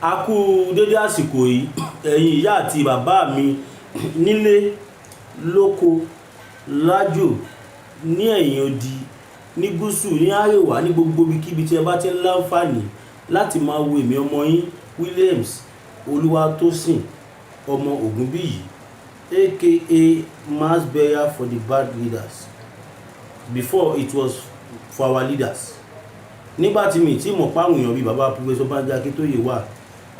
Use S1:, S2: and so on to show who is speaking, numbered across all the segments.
S1: A kú dédé àsìkò yìí ẹ̀yin ìyá àti bàbá mi nílé lóko lájò ní ẹ̀yìn odi ní gúúsù ní àríwá ní gbogbo ibikíbi tí ẹ bá ti ń láǹfààní láti máa wo èmi ọmọ yín Williams Olúwatósìn ọmọ Ògúnbíyì aka mass burial for the bad leaders before it was for our leaders. Nígbà tí mi tí mọ̀ páwọn èèyàn bíi bàbá Professor Banji Akíntóyè wà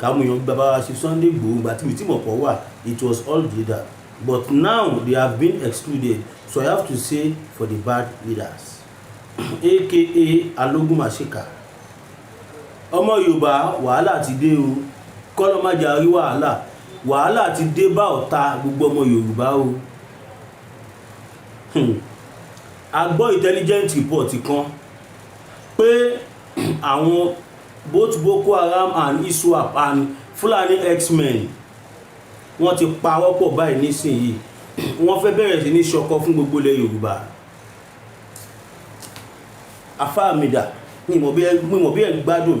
S1: káwọn èèyàn bàbá wa ṣe Sunday Igboho ìgbà tí mi tí mọ̀ pọ̀ wà it was all leader, but now they have been excluded, so I have to say for the bad leaders aka alógúnmàṣíkà. Ọmọ Yorùbá wàhálà ti dé o, kọ́lọ́ má jà rí wàhálà ti dé bá ọ̀tá gbogbo ọmọ Yorùbá o. A gbọ́ intelligent report kan pé àwọn both Boko Haram and ISWAP and Fulani X-Men wọ́n ti pawọ́pọ̀ báyìí nísìnyí wọ́n fẹ́ bẹ̀rẹ̀ sí ní ṣọkọ fún gbogbo ilẹ̀ Yorùbá. Afáàmìdà mi mọ̀ bí ẹ̀ ń gbádùn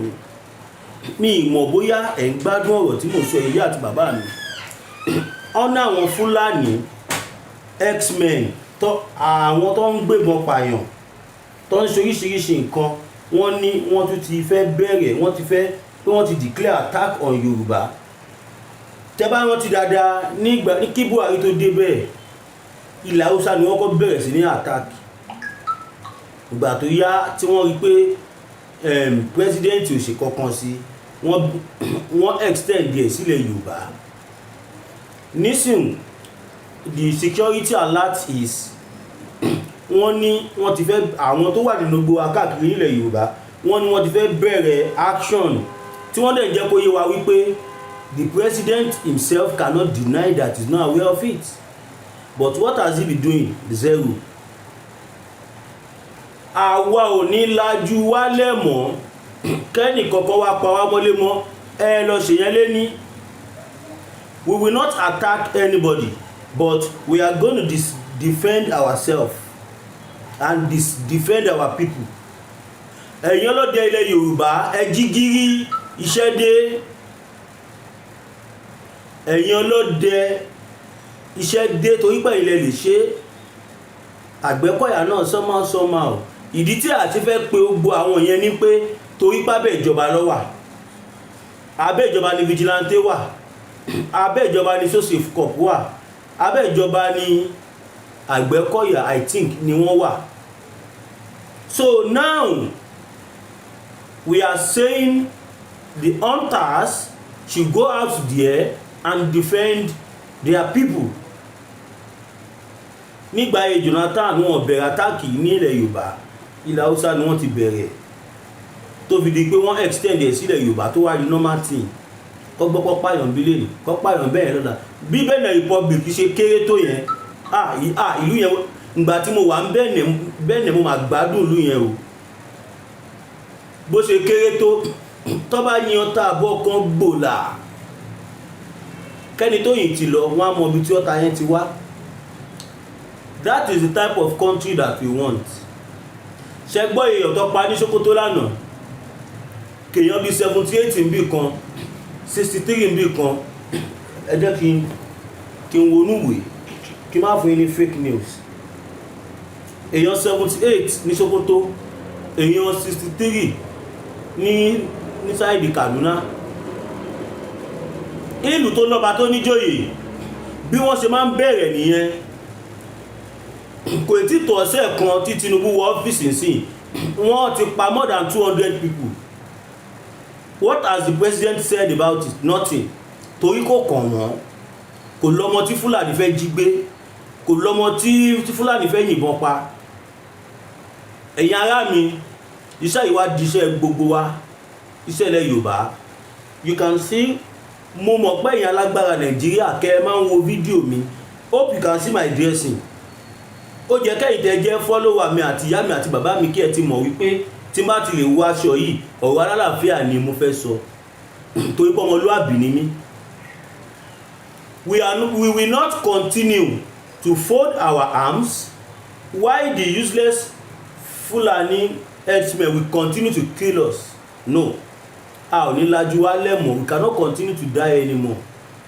S1: mi mọ̀ bóyá ẹ̀ ń gbádùn ọ̀rọ̀ tí mo sọ ìyá àti bàbá mi. Ọ̀nà àwọn Fulani X-Men àwọn tó ń gbébọn pààyàn tó ń ṣe oríṣiríṣi nǹkan wọ́n ní wọ́n tún ti fẹ́ bẹ̀rẹ̀ wọ́n ti declare attack on Yorùbá. Tẹ́ bá rántí dáadáa ní kí Buhari tó débẹ̀ ilẹ̀ Haúsá ni wọ́n kọ́ bẹ̀rẹ̀ sí ní attack. Ìgbà tó yá tí wọ́n rí pé president ò ṣe kankan sí wọ́n extend díẹ̀ sílẹ̀ Yorùbá. Nísìn the security alert is wọ́n ní wọ́n ti fẹ́ àwọn tó wà nínú gbogbo akáàkiri ilẹ̀ Yorùbá wọ́n ní wọ́n ti fẹ́ bẹ̀rẹ̀ action tí wọ́n dẹ̀ jẹ́ kó yé wa wípé the president himself cannot deny that he is not aware of it, but what has he been doing? Zero. Àwa ò ní lajú wálẹ̀ mọ́ kẹ́nì kankan wá pa wá mọ́lé mọ́ ẹ lọ ṣèyẹn lẹ́ni. We will not attack anybody, but we are going to defend ourselves and defend our people. Ẹ̀yin ọlọ́dẹ ilẹ̀ Yorùbá ẹ jí gírí iṣẹ́ dé. Ẹ̀yin ọlọ́dẹ iṣẹ́ dé torí pé ilẹ̀ lè ṣe. Àgbẹ̀kọ̀yà náà sọ́mọ́ ìdí tí a ti fẹ́ pe gbogbo àwọn yẹn ni pé torí pé abẹ́ ìjọba ló wà, abẹ́ ìjọba ni vigilante wà, abẹ́ ìjọba ni social corp wà, abẹ́ ìjọba ni Àgbẹ̀kọ̀yà I think ni wọ́n wà. So now we are saying the hunters should go out there and defend their people. Nígbà ayé Jonathan wọ́n bẹ̀rẹ̀ attack ní ilẹ̀ Yorùbá, ilẹ̀ Haúsá ni wọ́n ti bẹ̀rẹ̀ tó fi di pé wọ́n extend ẹ̀ sílẹ̀ Yorùbá tó wá di normal thing. Kọ́gbọ́pọ́ pààyàn bí lẹ́nu kọ́ pààyàn bẹ́ẹ̀ lọ́dà bí Benin Republic ṣe kéré tó yẹn ìlú yẹn ìgbà tí mo wà ń Benin mo máa gbádùn ìlú yẹn o. Bó ṣe kéré tó tó bá yan tá àbọ̀ kan gbòòlà kẹ́ni tó yìn ti lọ wọ́n á mọ ibi tí ọ̀tá yẹn ti wá. That is the type of country that we want. Ṣé gbọ́ èèyàn tó pa ní Sokoto lánàá kèèyàn bí 78 ń bí kan 63 ń bí kan ẹ jẹ́ kí n wọnú ìwé kí n má fún yín ní fake news. Èèyàn 78 ní Sokoto, èèyàn 63 ní sáìdì Kaduna. Ìlú tó lọ́ba tó níjòyè bí wọ́n ṣe máa ń bẹ̀rẹ̀ nìyẹn. Kò tí tó ọ̀sẹ̀ kan tí Tinubu wọ ọ́fíìsì sí wọ́n ti pa more than 200 people. What has the president said about it? Nothing. Torí kò kàn wọ́n, kò lọ́mọ tí Fulani fẹ́ jí gbé, kò lọ́mọ tí Fulani fẹ́ yìnbọn pa. Ẹ̀yin ará mi, iṣẹ́ ìwádìí iṣẹ́ gbogbo wa, iṣẹ́ ilẹ̀ Yorùbá. You can see mo mọ̀ pé ẹ̀yin alágbára Nàìjíríà kẹ́ ẹ máa ń wo fídíò mi. Hope you can see my dressing. Ó jẹ́ kẹ́yìn tẹ́ jẹ́ follower mi àti ìyá mi àti bàbá mi kí ẹ ti mọ̀ wípé tí má ti lè wọ aṣọ yìí ọ̀rọ̀ alálàáfíà ni mo fẹ́ sọ torí pé ọmọlúwàbí ni mí. We will not continue to fold our arms while the useless Fulani herdsmen will continue to kill us. No. a ò ní lajú wa lẹ́mọ̀. We cannot continue to die anymore.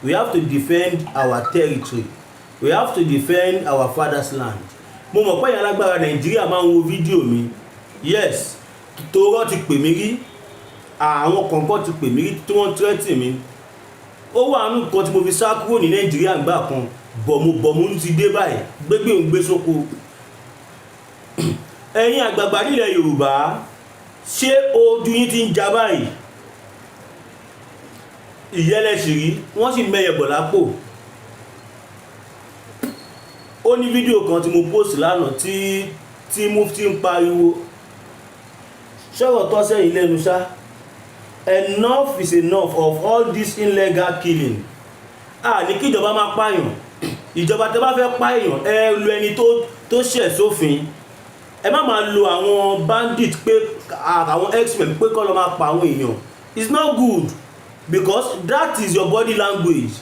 S1: We have to defend our territory. We have to defend our father's land. Mo mọ̀ pé ìyá alágbára Nàìjíríà máa ń wo fídíò mi. Yes, torọ́ ti pè mí rí, àwọn kọ̀ọ̀kan ti pè mí rí tí wọ́n tírẹ́tì mi. Ó wà nínú nǹkan tí mo fi sá kúrò ní Nàìjíríà ńgbà kan, bọ̀mù ti dé báyìí, gbégbé ń gbé sóko. Ẹ̀yin àgbààgbà nílẹ̀ Yorùbá, ṣé ojú yín ti ń já báyìí? Ìyẹ́lẹ́sìrí wọ́n sì mẹ́yẹ̀ bọ̀ lápò. Ó ní fídíò kan tí mo post lánàá tí mufti ń pariwo ṣọ́rọ̀ tọ́ sẹ́yìn lẹ́nu ṣá. Enough is enough of all this illegal killing. Ní kí ìjọba máa pààyàn. Ìjọba tẹ́ bá fẹ́ pààyàn ẹ lo ẹni tó ṣẹ̀ sófin. Ẹ má máa lo àwọn bandit pé àwọn x-men pé kọ́ lọ máa pa àwọn èèyàn. It's not good because that is your body language.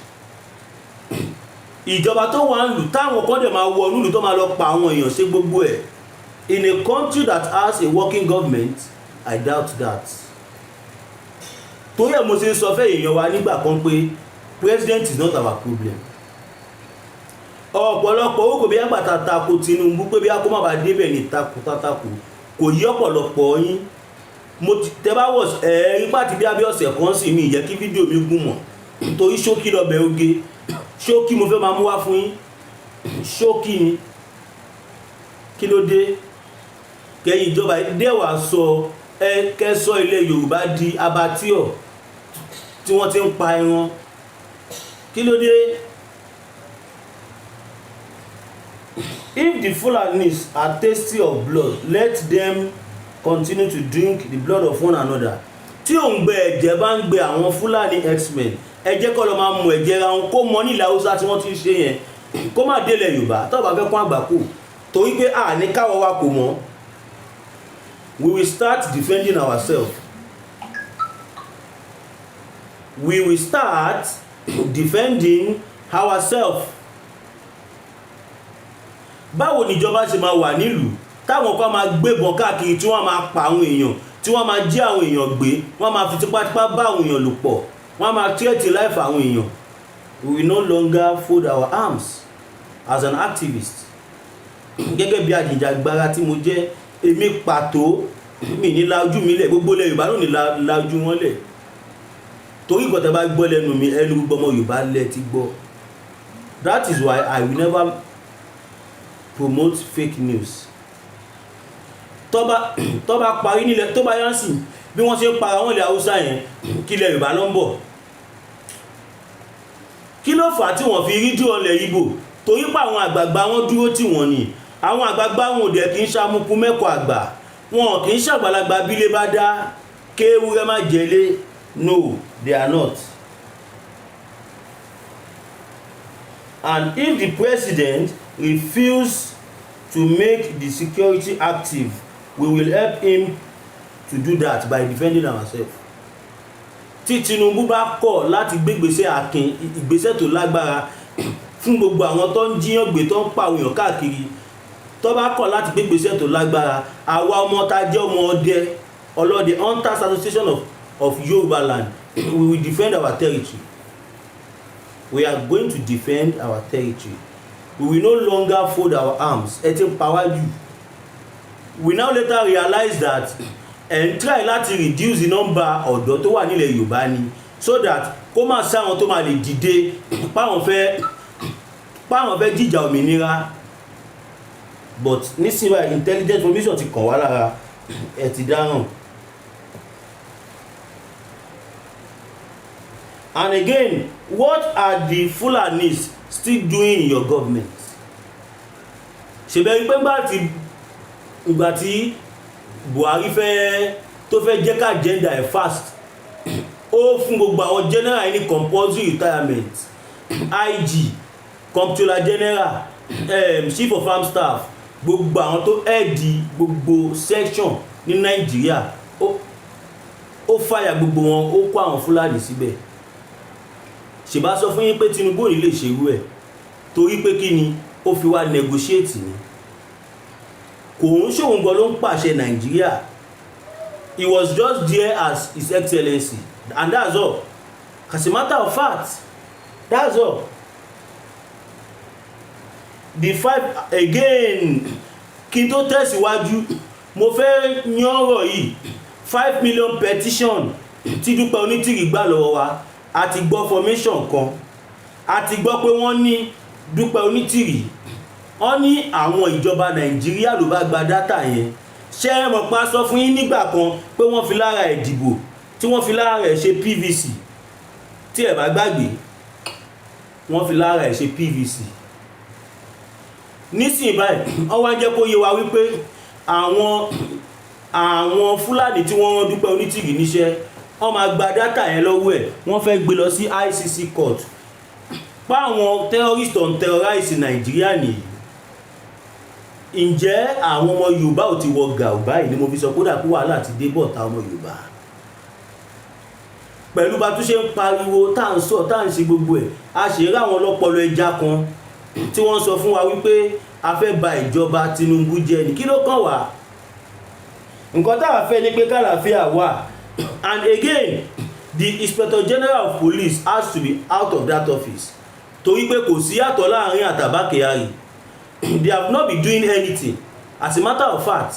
S1: Ìjọba tó wà ń lù táwọn kan dẹ̀ máa wọ nílùú tó máa lọ pa àwọn èèyàn ṣe gbogbo ẹ̀. In a country that has a working government, I doubt that. Torí ẹ̀ mo ṣe ń sọ fẹ́ èèyàn wa nígbà kan pé president is not our problem. Ọ̀pọ̀lọpọ̀ ó kò bí àgbàtà tako Tinubu pé bí a kó má bàa débẹ̀ ní takò kò yí ọ̀pọ̀lọpọ̀ yín. Mo tẹ́ bá wọ̀ ẹ̀rí pàtí bí abẹ́ ọ̀sẹ̀ kan sì mi ìyẹ́ kí fídíò mi gùn mọ́ torí ṣókí lọ́bẹ̀ oge. Ṣókí mo fẹ́ máa mú wá fún yín. Ṣókí ni kí ló dé kẹ́yìn ìjọba dẹ́wà sọ kẹ́sọ́ ilẹ̀ Yorùbá di abattoir tí wọ́n ti ń pa ẹran. Kí ló dé? If the Fulanis are thirsty of blood, let them continue to drink the blood of one another. Tí òǹgbẹ ẹ̀jẹ̀ bá ń gbé àwọn Fulani x-men, ẹ jẹ́ kó lọ máa mu ẹ̀jẹ̀ ra wọn kó mọ nílẹ̀ Haúsá tí wọ́n ti ń ṣe yẹn kó má délẹ̀ Yorùbá tó bá fẹ́ kún àgbákò torí pé ní káwọ́ wa kò mọ́. We will start defending ourselves. We will start defending ourselves. Báwo ni ìjọba ṣe máa wà nílùú táwọn kan máa gbébọn káàkiri tí wọ́n máa pa àwọn èèyàn tí wọ́n máa jí àwọn èèyàn gbé wọ́n máa fi tipátipá bá àwọn èèyàn lò pọ̀ wọ́n máa threaten life àwọn èèyàn. We will no longer fold our arms as an activist. Gẹ́gẹ́ bí ajìjàgbara tí mo jẹ́, èmi pàtó mi ní la ojú mi lẹ̀, gbogbo ilẹ̀ Yorùbá ló ní la ojú wọn lẹ̀ torí nǹkan tẹ́ bá gbọ́ lẹ́nu mi ẹnu gbogbo ọmọ Yorùbá lẹ̀ ti gbọ́. That is why I will never promote fake news. Tó bá parí nílẹ̀ tó bá yánsì bí wọ́n ṣe ń para wọn ilẹ̀ Haúsá yẹn kí ilẹ̀ Yorùbá ló ń bọ̀. Kí ló fà á tí wọ́n fi rí jù ọlẹ̀ Igbo? Torí pé àwọn àgbààgbà wọn dúró tì wọ́n ni. Àwọn àgbààgbà wọn ò dẹ̀ kì í ṣàmùkú mẹ́kọ̀ọ́ àgbà. Wọn kì í ṣàgbàlagbà bílé bá dá kéwúrẹ́ má jẹlé. No, they are not. And if the president refuses to make the security active, we will help him to do that by defending ourselves. Tí Tinubu bá kọ̀ láti gbégbèsè akin ìgbésẹ̀ tó lágbára fún gbogbo àwọn tó ń jíyàn gbé tó ń pa èèyàn káàkiri, tó bá kọ̀ láti gbégbèsè tó lágbára, àwa ọmọ tá jẹ́ ọmọ ọlọ́dẹ Hunters Association of Yoruba land, we will defend our territory. We are going to defend our territory. We will no longer fold our arms. Ẹ ti ń pa wájú. We now later realize that and try láti reduce the number ọ̀dọ́ tó wà nílẹ̀ Yorùbá ni so that kó má sáwọn tó máa lè dìde páwọn fẹ́ jíjà òmìnira. But nísìnyí intelligent information ti kàn wá lára ẹ ti dáràn. And again, what are the Fulanis still doing in your government? Ṣèbẹ̀rí pé ìgbà tí Buhari tó fẹ́ jẹ́ ká agenda ẹ̀ fast, ó fún gbogbo àwọn general ní compulsory retirement, IG, comptroller general, chief of armed staff, gbogbo àwọn tó ẹ̀dì gbogbo section ní Nàìjíríà, ó fàyà gbogbo wọn, ó kó àwọn Fúlàní síbẹ̀. Ṣèbá sọ fún yín pé Tinubu ò ní lè ṣerú ẹ̀ torí pé kí ni ó fi wá negotiate ni. Kò ń ṣòun gan ló ń pàṣẹ Nàìjíríà. he was just there as His Excellency, and that's all. As a matter of fact, that's all. The five again, kí n tó tẹ̀síwájú, mo fẹ́ yan ọ̀rọ̀ yìí 5 million petition tí Dúpẹ́ Onítìrì gbà lọ́wọ́ wa. A ti gbọ́ formation kan, a ti gbọ́ pé wọ́n ní Dúpẹ́ Onítìrì wọ́n ní àwọn ìjọba Nàìjíríà ló bá gba dátà yẹn. Ṣé ẹ mọ̀ pa sọ fún yín nígbà kan pé wọ́n fi lára ẹ̀ dìbò, tí wọ́n fi lára ẹ̀ ṣe PVC, tí ẹ bá gbàgbé wọ́n fi lára ẹ̀ ṣe PVC. Nísìnyí báyìí wọ́n wá jẹ́ kó yé wa wípé àwọn Fúlàní tí wọ́n rán Dúpẹ́ Onítìrì níṣẹ́ wọ́n máa gba dátà yẹn lọ́wọ́ ẹ̀, wọ́n fẹ́ gbé lọ sí ICC court pa àwọn terrorist on terrorize Nàìjíríà nìyí. Ǹjẹ́ àwọn ọmọ Yorùbá ò ti wọ gàù báyìí ni mo fi sọ kódà kó wàhálà ti dé bọ̀ta ọmọ Yorùbá pẹ̀lú bá tún ṣe ń pariwo tá à ń sọ tá à ń ṣe gbogbo ẹ̀. A ṣe rí àwọn ọlọ́pọlọ ẹja kan tí wọ́n sọ fún wa wípé a fẹ́ ba ìjọba Tinubu jẹ́ ní kí ló kàn wá. Nǹkan tá a fẹ́ ni pé kálàáfíà wà. And again, the Inspector General of Police has to be out of that office torí pé kò sí yàtọ̀ láàrin Àtàbà Kyari. They have not been doing anything. As a matter of fact,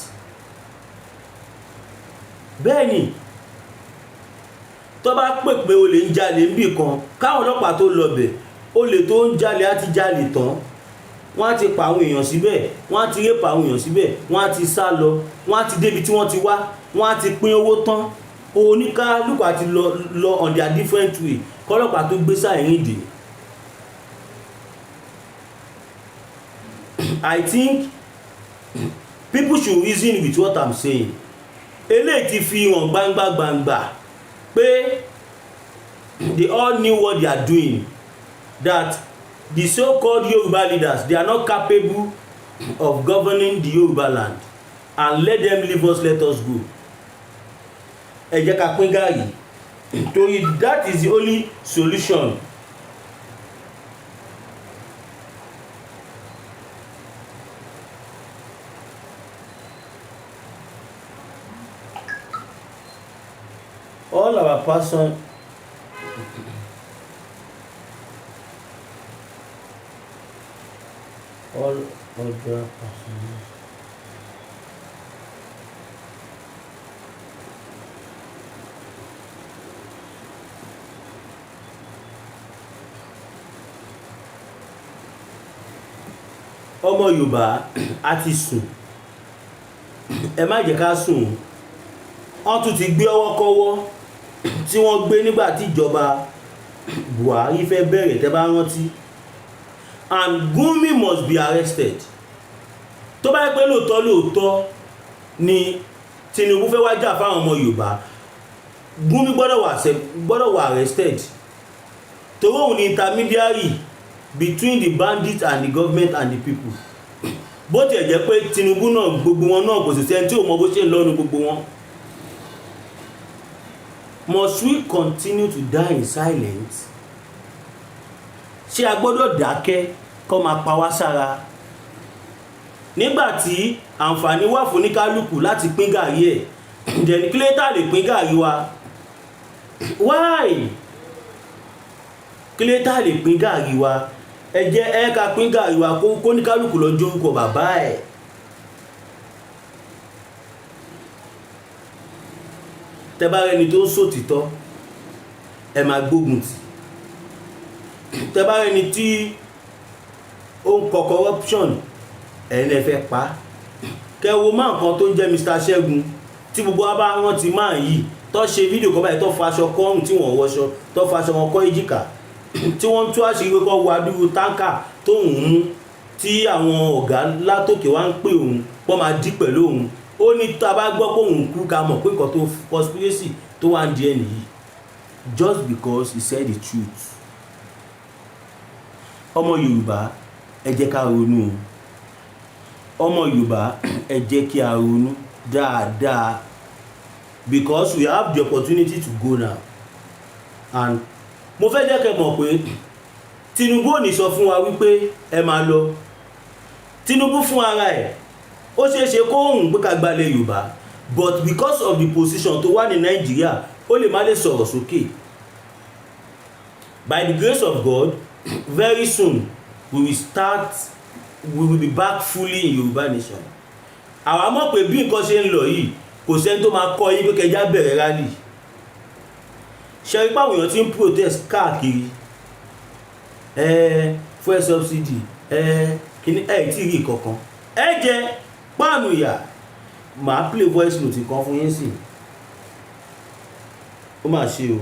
S1: bẹ́ẹ̀ni tó bá pè pé olè ń jalè níbì kan káwọn ọlọ́pàá tó lọ bẹ̀, olè tó ń jalè á ti jalè tán, wọ́n á ti pa àwọn èèyàn síbẹ̀, wọ́n á ti rẹ́pà àwọn èèyàn síbẹ̀, wọ́n á ti sá lọ, wọ́n á ti débi tí wọ́n ti wá, wọ́n á ti pín owó tán. Oníkálùkù àti lọ on their different way kọ́lọ́pàá tó gbé sáàrin dè. I think people should reason with what I'm saying. Eléyìí ti fi hàn gbangba pé they all knew what they are doing, that the so-called Yoruba leaders, they are not capable of governing the Yoruba land, and let them leave us, let us go. Ẹ jẹ́ ká pín gààrí torí that is the only solution. All our person all other persons ọmọ Yorùbá a ti sùn, ẹ má jẹ́ ká sùn. Wọ́n tún ti gbé ọwọ́ kọ́wọ́ tí wọ́n gbé nígbà tí ìjọba Buhari fẹ́ bẹ̀rẹ̀, tẹ́ bá rántí. And Gumi must be arrested. Tó bá yẹ pé lóòótọ́ ni Tinubu fẹ́ wá jà fáwọn ọmọ Yorùbá, Gumi gbọ́dọ̀ wà arrested. Torí òun ni intermediary between the bandits and the government and the people. Bó tiẹ̀ jẹ́ pé Tinubu náà gbogbo wọn náà kò sì sẹ́ni tí ò mọ bó ṣe ń lọ́nu gbogbo wọn. Must we continue to die in silence? Ṣé a gbọ́dọ̀ dákẹ́ kó máa pa wá sára? Nígbà tí àǹfààní wà fún oníkálùkù láti pín gààrí ẹ̀, then kí ló tá lè pín gààrí wa? Why? Kí ló tá lè pín gààrí wa? Ẹ jẹ́ ká pín gààrí wa kó oníkálùkù lọ jó orúkọ bàbá ẹ̀. Tẹ́ bá rẹni tó ń sòtítọ́, ẹ máa gbógun tì. Tẹ́ bá rẹni tí ó ń kọ corruption, ẹ̀yin lẹ fẹ́ pa. Kẹ́ wo máa kan tó ń jẹ́ Mr. Ṣẹ́gun tí gbogbo wa bá rántí máa yìí tó ṣe fídíò kan báyìí tó faṣọ kọ́rùn tí wọ́n wọṣọ, tó faṣọ wọn kọ́ èjìká, tí wọ́n tú àṣírí kọ́ wá dúró táǹkà tó ń mú tí àwọn ọ̀gá látòkè wá ń pè òun pọ́ máa dí pẹ̀lú òun. Ó ní tá a bá gbọ́ pé òun kú ká mọ̀ pé nǹkan tó conspiracy tó wá ń di ẹni yìí, just because he said the truth. Ọmọ Yorùbá ẹ jẹ́ ká ronú. Ọmọ Yorùbá ẹ jẹ́ kí a ronú dáadáa, because we have the opportunity to go now. And mo fẹ́ jẹ́ kẹ́ mọ̀ pé Tinubu ò ní sọ fún wa wípé ẹ máa lọ. Tinubu fún ara ẹ̀ ó ṣeé ṣe kó hùn pé ká gbalẹ̀ Yorùbá, but because of the position tó wà ní Nàìjíríà ó lè má lè sọ̀rọ̀ sókè. By the grace of God, very soon we will be back fully in Yorùbá nation. Àwa mọ̀ pé bí nǹkan ṣe ń lọ yìí kò sẹ́ni tó máa kọ́ yín pé kẹjá bẹ̀rẹ̀ rally. Ṣe rí pàwọn èèyàn tí ń protest káàkiri fuel subsidy kíní tí rí kankan jẹ páànù ìyà. Màá play voice note kan fún yín sí ó mà ṣe o.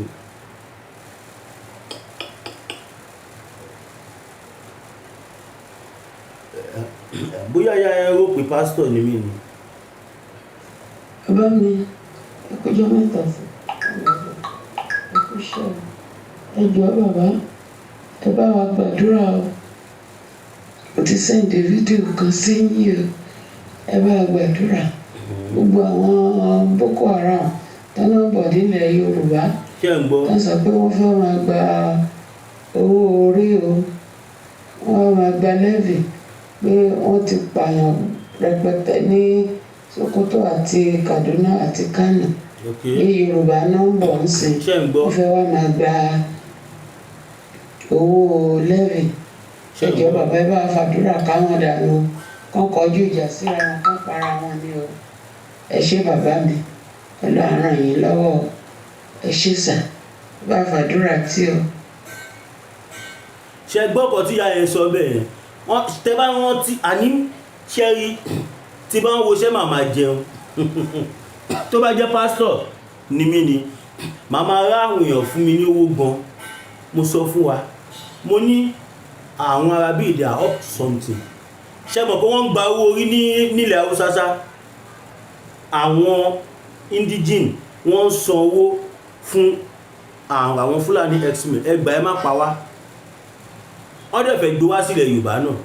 S1: Bóyá ya ẹ rò pé pásítọ̀ ni mí ni.
S2: Bàbá mi ẹkọjọ mẹ́ta sí ẹkọṣẹ ẹjọ bàbá ẹ bá wa gbàdúrà o. Mo ti sẹ́ǹdì fídíò kan sí yín o, ẹ bá wa gbàdúrà. Gbogbo àwọn Boko Haram tọ́nà bọ̀ nílẹ̀ Yorùbá wọ́n sọ pé wọ́n fẹ́ máa gba owó orí o, wọ́n máa gba lẹ́vì pé wọ́n ti pààyàn rẹpẹtẹ ní Sokoto àti Kaduna àti Kano. Ní Yorùbá náà ń bọ̀ ń sìn wọ́n fẹ́ wá máa gba owó lẹ́vì. Ẹjọ́ bàbá ẹ bá fàdúrà káwọn dànù kán kọjú ìjà síra wọn kán para wọn ní o. Ẹ ṣé bàbá mi pẹ̀lú àrùn yìí lọ́wọ́ ẹ ṣé sà bá fàdúrà tí o.
S1: Ṣe gbọ́kọ̀ tí ya ẹ sọ bẹ́ẹ̀ wọ́n tẹ bá wọ́n tí àní ṣẹ́rí tí bá ń wo ṣẹ́ màmá jẹun tó bá jẹ́ pásítọ̀ ni mí ni màmá rá àwọn èèyàn fún mi ní owó gan. Mo sọ fún wa mo ní àwọn ará bíi they are up to something. Ṣé mọ̀ pé wọ́n ń gba owó orí nílẹ̀ Haúsá sá àwọn indigene wọ́n ń san owó fún àwọn Fulani x-men ẹgbà ẹ má pa wá. Wọ́n dẹ̀ fẹ́ gbé wá sílẹ̀ Yorùbá náà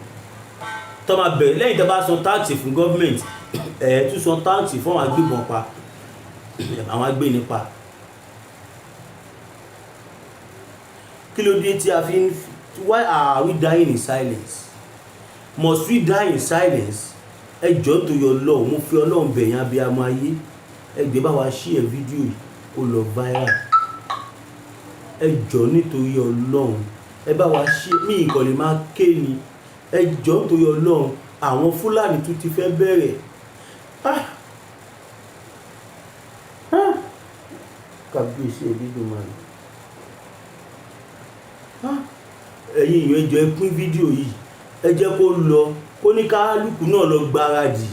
S1: tó máa bẹ̀rẹ̀ lẹ́yìn tó bá san táàkì fún gọ́ọ̀mẹ̀ntì tún san táàkì fún àwọn agbébọn pa àwọn agbénipa. Kí ló dé tí a fi ń why are we dying in silence? Must we die in silence? Ẹ jọ̀ọ́ nítorí Ọlọ́run mo fi Ọlọ́run bẹ̀yàn abiyamọ ayé ẹ gbé bá wa share fídíò yìí ó lọ viral. Ẹ jọ̀ọ́ nítorí Ọlọ́run ẹ bá wa share mí nǹkan lè máa ké ni. Ẹ jọ̀ọ́ nítorí Ọlọ́run àwọn Fúlàní tún ti fẹ́ bẹ̀rẹ̀. Kábíyèsí Olódùmarè. Ẹ̀yin èèyàn ẹ jọ̀ọ́ ẹ pín fídíò yìí ẹ jẹ́ kó lọ kó ní kálukú náà lọ gbáradì.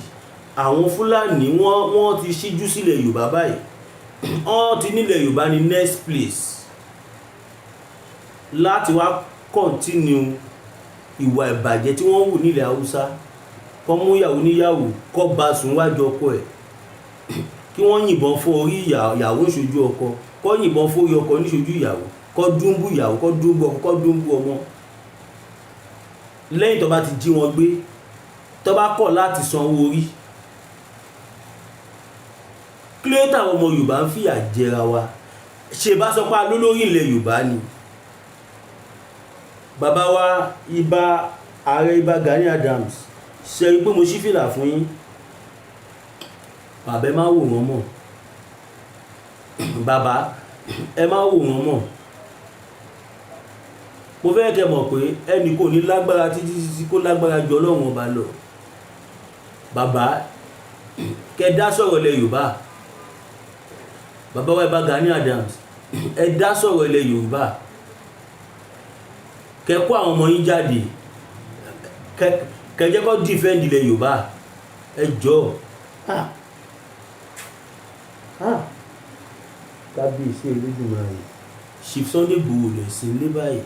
S1: Àwọn Fúlàní wọ́n ti ṣíjú sílẹ̀ Yorùbá báyìí wọ́n ti nílẹ̀ Yorùbá ní next place láti wá continue ìwà ìbàjẹ́ tí wọ́n wù nílẹ̀ Haúsá kọ́ mú ìyàwó níyàwó kọ́ bá sùn wájú ọkọ ẹ̀ kí wọ́n yìnbọn fún orí ìyàwó níṣojú ọkọ kọ́ yìnbọn fún orí ọkọ níṣojú ìyàwó kọ́ dúnbú ìyàwó kọ́ dúnbú ọkọ kọ́ dúnbú ọmọ. Lẹ́yìn tó bá ti jí wọn gbé tó bá kọ̀ láti san owó orí kí ló dé táwọn ọmọ Yorùbá ń fìyà jẹra wa. Ṣe bá sọ pé alólórí ilẹ̀ Yorùbá ni bàbá wa ààrẹ Ìbà Gani Adams. Ṣe rí pé mo ṣí fìlà fún yín bàbá ẹ má wò wọ́n mọ̀ bàbá ẹ má wò wọ́n mọ̀. Mo fẹ́ kẹ́ mọ̀ pé ẹnì kò ní lágbára títí kó lágbára jù Ọlọ́run ọba lọ. Bàbá kẹ́ dá sọ̀rọ̀ ilẹ̀ Yorùbá. Bàbá wa Ìbà Gani Adams ẹ dá sọ̀rọ̀ ilẹ̀ Yorùbá. Kẹ́ kó àwọn ọmọ yín jáde kẹ́ jẹ́ kó defend ilẹ̀ Yorùbá ẹ jọ̀ọ́. Kábíyèsí Olódùmarè Chief Sunday Igboho lè sí ilé báyìí.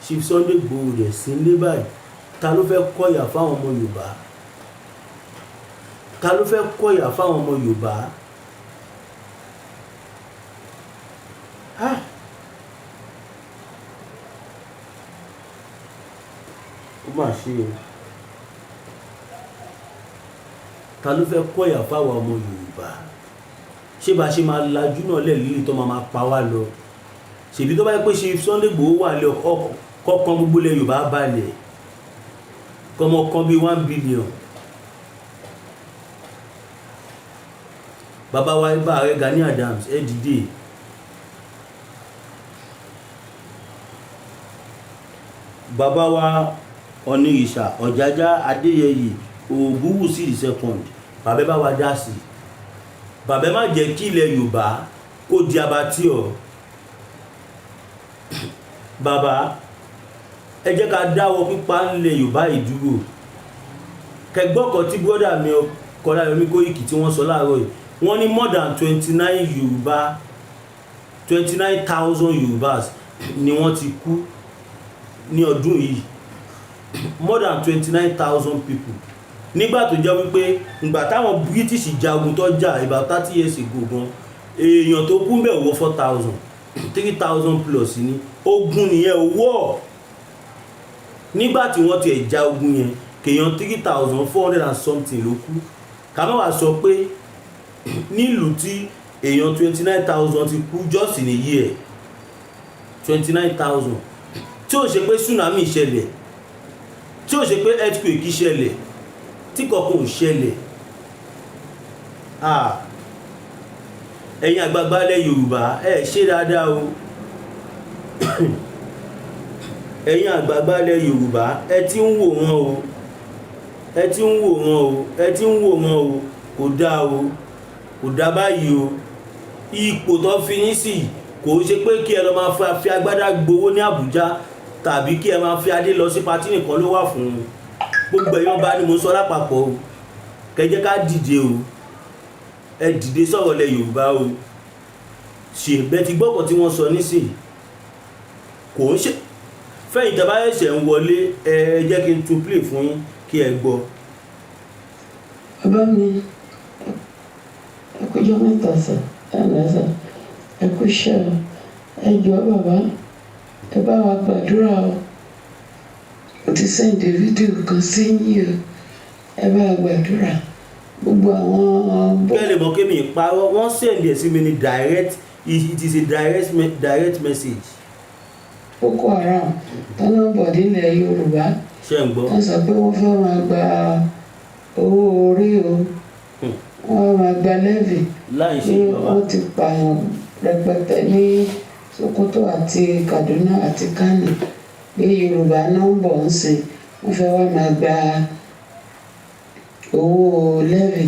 S1: Chief Sunday Igboho lè sí ilé báyìí. Ta ló fẹ́ kọ̀yà fáwọn ọmọ Yorùbá? Ta ló fẹ́ kọ̀yà fáwọn ọmọ Yorùbá? Ó mà ṣe o. Ta ló fẹ́ kọ̀yà fáwọn ọmọ Yorùbá? Ṣé bá ṣe máa lajú náà lẹ̀ lílì tó máa pa wá lọ? ṣèbí tó bá yẹ pé ṣe Sunday Igboho wà lé kọ̀ọ̀kan gbogbo ilẹ̀ Yorùbá balẹ̀ kọ́mọ kan bíi 1 billion. Bàbá wa ibà Ààrẹ Gani Adams ẹ dìde. Bàbá wa Onírìṣà Ọ̀jájá Adéyẹyè Ògúnwùsì II bàbá bá wa dá sí. Bàbá má jẹ́ kí ilẹ̀ Yorùbá kó di abattoir. Bàbá ẹ jẹ́ ká dáwọ́ pípa ilẹ̀ Yorùbá ìdúró. Kẹgbọ́n kan tí brọ́dà mi Kọ́láyọmí Kóìkì tí wọ́n sọ láàárọ̀ yìí, wọ́n ní more than 29,000 Yorùbás ni wọ́n ti kú ní ọdún yìí. More than 29,000 people. Nígbà tó jẹ́ wípé ìgbà táwọn British jagun tó jà about 30 years ago gan, èèyàn tó kú bẹ̀ wọ 4,000 3,000 plus ní ogun nìyẹn owó. Nígbà tí wọ́n ti ẹ̀ ja ogun yẹn kèèyàn 3,400 and something ló kú. Ká má wá sọ pé nílùú tí èèyàn 29,000 ti kú just in a year, 29,000, tí ó ṣe pé tsunami ṣẹlẹ̀, tí ó ṣe pé earthquake ṣẹlẹ̀, tí kọ̀ọ̀kan ò ṣẹlẹ̀. Ẹ̀yin àgbààgbà ilẹ̀ Yorùbá ẹ ṣe dáadáa o. Ẹ̀yin àgbààgbà ilẹ̀ Yorùbá ẹ ti ń wò wọ́n o, ẹ ti ń wò wọ́n o, ẹ ti ń wò wọ́n o, kò dáa o, kò dáa báyìí o. Ipò tó fi yín sí kò ṣe pé kí ẹ lọ máa fi agbádá gbowó ní Àbújá tàbí kí ẹ máa fi adé lọ sí patí nìkan ló wà fún un. Gbogbo èèyàn bá ní mo sọ lápapọ̀ o, kẹjẹ́ ká dìde o, ẹ dìde sọ̀rọ̀ ilẹ̀ Yorùbá o. Ṣe bẹ́ẹ̀ ti gbọ́kàn tí wọ́n sọ nísìnyí kò ń ṣe fẹ́yìn tẹ́ bá ẹ̀ṣẹ̀ ń wọlé, ẹ jẹ́ kí n tún play fún yín kí ẹ gbọ́.
S2: Bàbá mi ẹ kújọ́ mẹ́ta sà, ẹ lẹ́sà ẹ kú iṣẹ́ o, ẹ jọ̀ọ́ bàbá ẹ bá wa gbàdúrà o. Mo ti sẹ́ǹdì fídíò kan sí yín o, ẹ bá wa gbàdúrà gbogbo àwọn.
S1: Bẹ́ẹ̀ lè mọ̀ kí mi parọ́, wọ́n sẹ́ǹdì ẹ̀ sí mi ní direct, it is a direct message.
S2: Boko Haram tọ́nà bọ̀dé ilẹ̀ Yorùbá
S1: ṣe ń gbọ́.
S2: wọ́n sọ pé wọ́n fẹ́ máa gba owó orí o, wọ́n máa gba lẹ́vì
S1: láìṣe
S2: pé
S1: ìjọba.
S2: wọ́n ti pààyàn rẹpẹtẹ ní Sokoto àti Kaduna àti Kano, pé Yorùbá náà ń bọ̀ ń sìn, wọ́n fẹ́ wá máa gba owó lẹ́vì.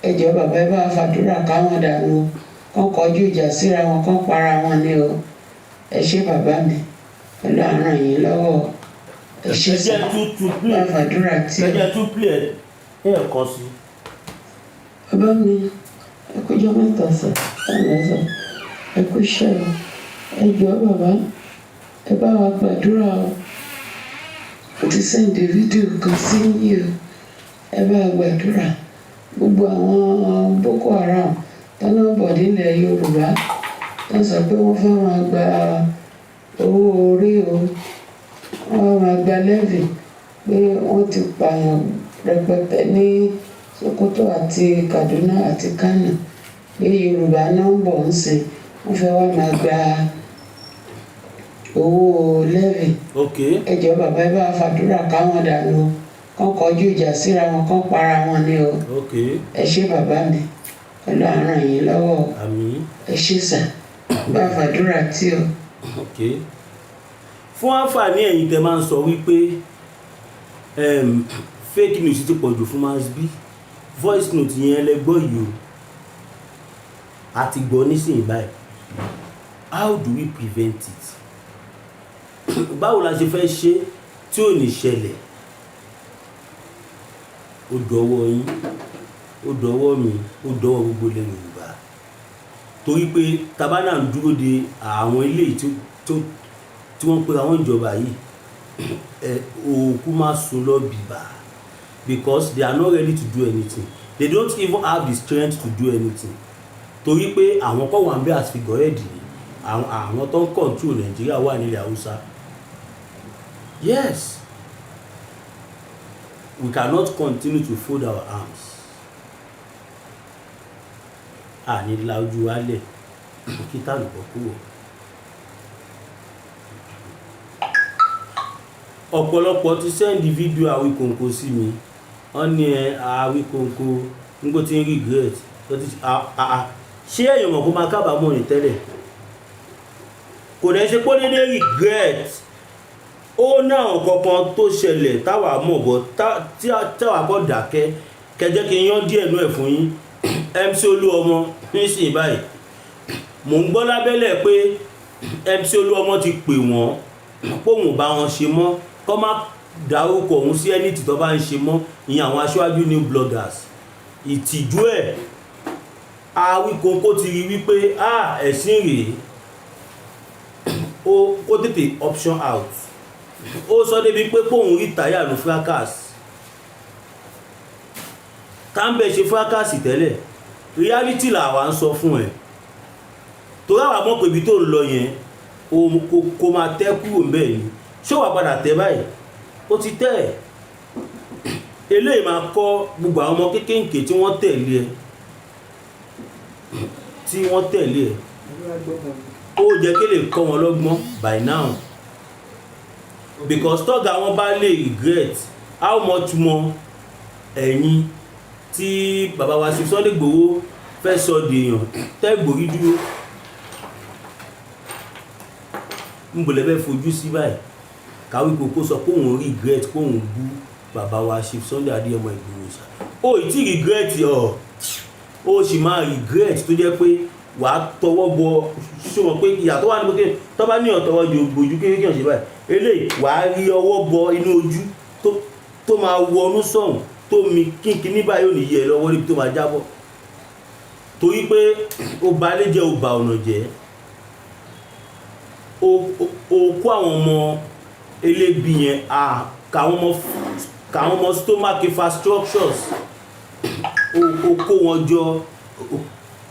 S2: Ẹ jọ̀ọ́ bàbá ẹ bá fàdúrà káwọn dànù, kán kọjú ìjà síra wọn, kán para wọn ní o. Ẹ ṣé bàbá mi pẹ̀lú àrùn yìí lọ́wọ́. Ẹ ṣé sà bá fàdúrà tí o.
S1: Ẹ jẹ́ tún play ẹ̀ kọ́ sí.
S2: Bàbá mi ẹ kújọ́ mẹ́ta sà, ẹ lẹ́sà ẹ kú iṣẹ́ o, ẹ jọ̀ọ́ bàbá ẹ bá wa gbàdúrà o. Mo ti sẹ́ǹdì fídíò kan sí yín o, ẹ bá wa gbàdúrà gbogbo àwọn Boko Haram tọ́nà bọ̀dé ilẹ̀ Yorùbá wọ́n sọ pé wọ́n fẹ́ máa gba owó orí o, wọ́n máa gba lẹ́vì pé wọ́n ti pààyàn rẹpẹtẹ ní Sokoto àti Kaduna àti Kano, pé Yorùbá náà ń bọ̀ ń sìn, wọ́n fẹ́ wá máa gba owó lẹ́vì. Ẹ jọ̀ọ́ bàbá ẹ bá fàdúrà káwọn dànù, kán kọjú ìjà síra wọn, kán para wọn ní o. Ẹ ṣé bàbá mi pẹ̀lú àrùn yìí lọ́wọ́. Ẹ ṣé sà bá fàdúrà tí o.
S1: Fún àǹfààní ẹ̀yin tẹ́ máa ń sọ wípé fake news ti pọ̀jù fún mass b, voice note yẹn lẹ́gbọ́ yìí o, àti gbọ́ nísìnyí báyìí. How do we prevent it? Báwo la ṣe fẹ́ ṣe tí ò ní ṣẹlẹ̀? Ó dọwọ́ yín, ó dọwọ́ mi, ó dọwọ́ gbogbo ilẹ̀ Yorùbá. Torí pé tabana ń dúró de àwọn ilé tí wọ́n pe àwọn ìjọba yìí, òkú máa sùn lọ bìbà, because they are not ready to do anything. They don't even have the strength to do anything. Torí pé àwọn kọ́ wà ń bẹ́ àsìfìgọ́rẹ́dì ni àwọn tó ń control Nàìjíríà wà nílẹ̀ Haúsá. Yes, we cannot continue to fold our arms. Àní la ojú wálẹ̀ kí tàlùbọ̀ kúrò. ọ̀pọ̀lọpọ̀ ti send fídíò Awíkonko sí mi wọ́n ní Awíkonko nígbó tí ń regret ṣé èèyàn mọ̀ kó máa kábàámọ̀ ní tẹ́lẹ̀ kò dẹ̀ ṣe pé dédé regret ó náà kankan tó ṣẹlẹ̀ táwa mọ̀ bọ́ táwa kọ́ dákẹ́ kẹjẹ́ kí n yán díẹ̀ nú ẹ̀ fún yín MC Olúọmọ nísìnyí báyìí mò ń gbọ́ lábẹ́lẹ̀ pé MC Olúọmọ ti pè wọ́n póun bá wọn ṣe mọ́ kọ́ má dárúkọ òun sí ẹni tí tó bá ń ṣe mọ́ ìyẹn àwọn aṣáájú new bloggers ìtìjú ẹ̀ Awíkonko ti rí wípé ẹ̀sìn rèé ó tètè option out ó sọ débi pé póun rí táyà ló fracas káńbẹ̀ ṣe fracas tẹ́lẹ̀ reality làwa ń sọ fún ẹ̀ torí àwọn mọ̀ pé ibi tó ń lọ yẹn kò máa tẹ́ kúrò ńbẹ̀ ni ṣó wà padà tẹ́ báyìí ó ti tẹ́ ẹ̀ eléyìí máa kọ́ gbogbo àwọn ọmọ kéékèèké tí wọ́n tẹ̀lé ẹ̀ ó jẹ́ kí lè kọ́ wọn lọ́gbọ́n by now because tọ́gà wọn bá lè regret how much more ẹ̀yin tí bàbá wa sí Sunday Igboho fẹ́ sọ dèèyàn tẹ́gbòrí dúró ń bò lẹ́fẹ́ fojú sí báyìí Awíkonko sọ pé òun regret pé òun bú bàbá wa sí Sunday Adéyẹmọ Ìgbòho ṣá ó ì tí regret ó sì máa regret tó jẹ́ pé wàá tọwọ́ bọ ṣùgbọ́n pé ìyàtọ̀ wà ní pé tó bá ní ọ̀tọ̀wọ́ ju gbòjú kékeré ọ̀ṣẹ́ báyìí eléyìí wàá rí ọwọ́ bọ inú ojú tó máa wọnú sọ̀hún tó mi kínkín ní báyìí ò ní yẹ lọ́wọ́ níbi tó máa jábọ́ torí pé ó ba ilé jẹ́ ó ba ọ̀nà jẹ́ ó kó àwọn ọmọ elébi yẹn káwọn ọmọ stomach infrastructures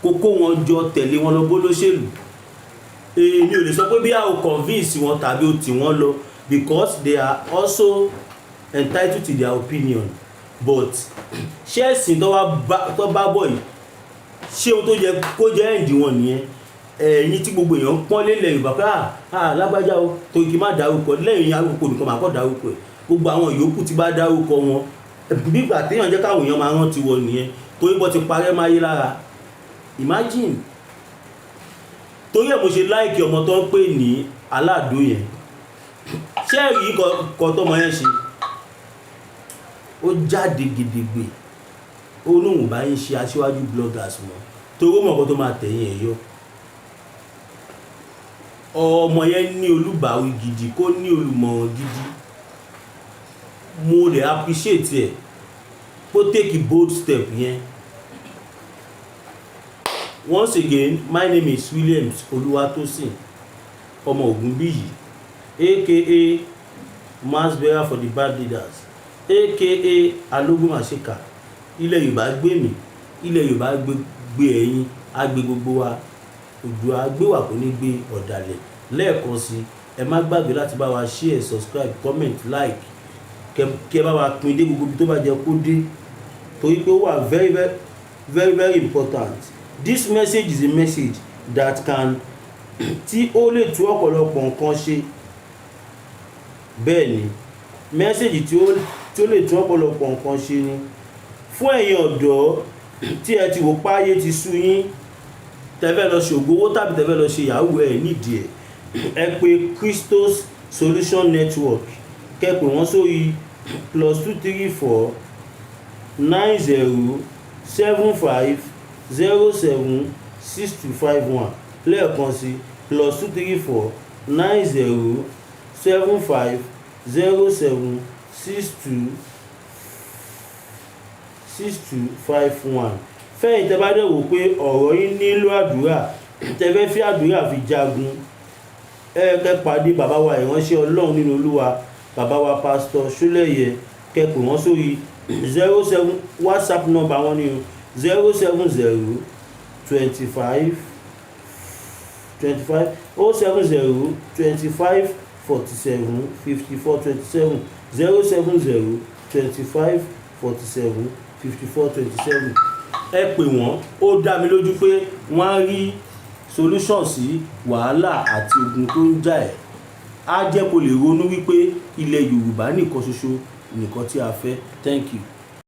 S1: ó kó wọn jọ tẹ̀lé wọn lọ bólóṣèlú èmi ò lè sọ pé bí a ò convince wọn tàbí ó tì wọ́n lọ because they are also entitled to their opinion but ṣé ẹ̀sìn tó bá bọ̀ yìí ṣé ohun tó yẹ kó jẹ́ ẹ̀ǹdì wọn nìyẹn ẹ̀yin tí gbogbo èèyàn ń pọ́n lélẹ̀ Yorùbá pé lágbájá o tó kí má dárúkọ lẹ́yìn Awíkonko nìkan máa kọ́ dárúkọ ẹ̀ gbogbo àwọn yòókù tí bá dárúkọ wọn bígbà téèyàn jẹ́ káwọn èèyàn máa rántí wọn nìyẹn torí bọ́ ti parẹ́ máyé lára imagine torí ẹ̀ mo ṣe láìkì ọmọ tó ń pè ní Aláàdó yẹn ṣé ẹ̀rí kan tọ́mọ yẹn ṣe ó jáde gidigbe ó lóun bá ń ṣe aṣíwájú bloggers mọ́ torí ó mọ̀ kó tó máa tẹ̀yìn ẹ̀ yọ ọmọ yẹn ní olùbáwí gidi kó ní olùmọ̀ràn gidi mo lè appreciate ẹ̀ kó take a bold step yẹn. Once again, my name is Williams Oluwatosin ọmọ Ògúnbíyì aka mass bearer for the bad leaders aka alógúnmàṣíkà ilẹ̀ Yorùbá gbé mi ilẹ̀ Yorùbá gbé ẹ̀yin agbé gbogbo wa Oòduà agbéwà kò ní gbé ọ̀dàlẹ̀ lẹ́ẹ̀kan sí ẹ má gbàgbé láti bá wa share subscribe comment like kẹ bá wa pín dé gbogbo ibi tó bá jẹ kó dé torí pé ó wà very very very very important. This message is a message that can tí ó lè tú ọ̀pọ̀lọpọ̀ nǹkan ṣe bẹ́ẹ̀ ni message tí ó lè tú ọ̀pọ̀lọpọ̀ nǹkan ṣe ni fún ẹ̀yin ọ̀dọ́ tí ẹ ti wò páyé ti sú yín tẹ́fẹ́ lọ ṣògo owó tàbí tẹ́fẹ́ lọ ṣe yahoo ẹ̀ nídìí ẹ pè Christos Solution Network kẹ́ pè wọ́n sórí +234 90 75 07 6251 lẹ́ẹ̀kan sí +234 90 75 07 6251 fẹ́yìn tẹ́ bá dẹ̀ wò pé ọ̀rọ̀ yín nílò àdúrà tẹ́ fẹ́ fi àdúrà fi jagun kẹ́ pàdé bàbá wa ìránṣẹ́ Ọlọ́run nínú Olúwa bàbá wa Pastor Ṣúlẹ̀yẹ kẹ́ pè wọ́n sórí 07 WhatsApp number wọn ni 070 25 070 25 47 54 27 070 25 47 54 27 ẹ pè wọ́n ó dá mi lójú pé wọ́n á rí solution sí wàhálà àti ogun tó ń jà ẹ́ á jẹ́ kó lè ronú wípé ilẹ̀ Yorùbá nìkan ṣoṣo nìkan tí a fẹ́. Thank you.